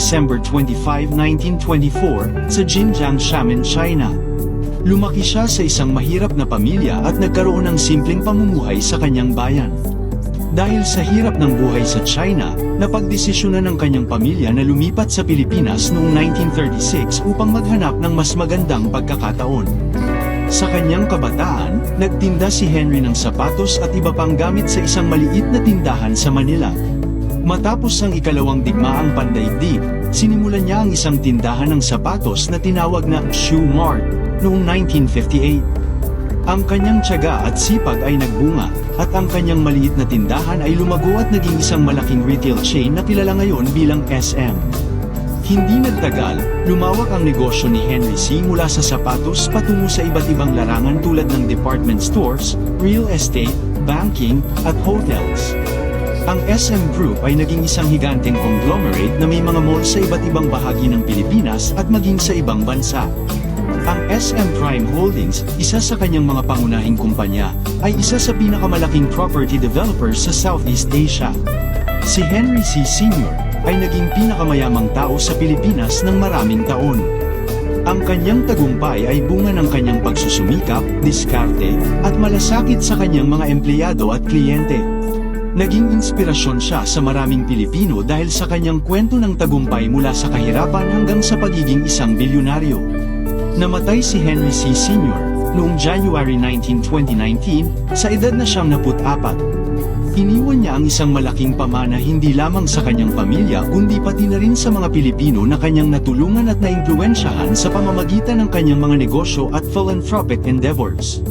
December 25, 1924, sa Jinjiang, Xiamen, China. Lumaki siya sa isang mahirap na pamilya at nagkaroon ng simpleng pamumuhay sa kanyang bayan. Dahil sa hirap ng buhay sa China, napagdesisyonan ng kanyang pamilya na lumipat sa Pilipinas noong 1936 upang maghanap ng mas magandang pagkakataon. Sa kanyang kabataan, nagtinda si Henry ng sapatos at iba pang gamit sa isang maliit na tindahan sa Manila. Matapos ang ikalawang digmaang pandaigdig, sinimulan niya ang isang tindahan ng sapatos na tinawag na Shoe Mart noong 1958. Ang kanyang tiyaga at sipag ay nagbunga, at ang kanyang maliit na tindahan ay lumago at naging isang malaking retail chain na kilala ngayon bilang SM. Hindi nagtagal, lumawak ang negosyo ni Henry C. mula sa sapatos patungo sa iba't ibang larangan tulad ng department stores, real estate, banking, at hotels. Ang SM Group ay naging isang higanteng conglomerate na may mga mall sa iba't ibang bahagi ng Pilipinas at maging sa ibang bansa. Ang SM Prime Holdings, isa sa kanyang mga pangunahing kumpanya, ay isa sa pinakamalaking property developers sa Southeast Asia. Si Henry C. Sr. ay naging pinakamayamang tao sa Pilipinas ng maraming taon. Ang kanyang tagumpay ay bunga ng kanyang pagsusumikap, diskarte, at malasakit sa kanyang mga empleyado at kliyente. Naging inspirasyon siya sa maraming Pilipino dahil sa kanyang kwento ng tagumpay mula sa kahirapan hanggang sa pagiging isang bilyonaryo. Namatay si Henry C. Sr. noong January 19, 2019, sa edad na siyang 44. Iniwan niya ang isang malaking pamana hindi lamang sa kanyang pamilya kundi pati na rin sa mga Pilipino na kanyang natulungan at naimpluwensyahan sa pamamagitan ng kanyang mga negosyo at philanthropic endeavors.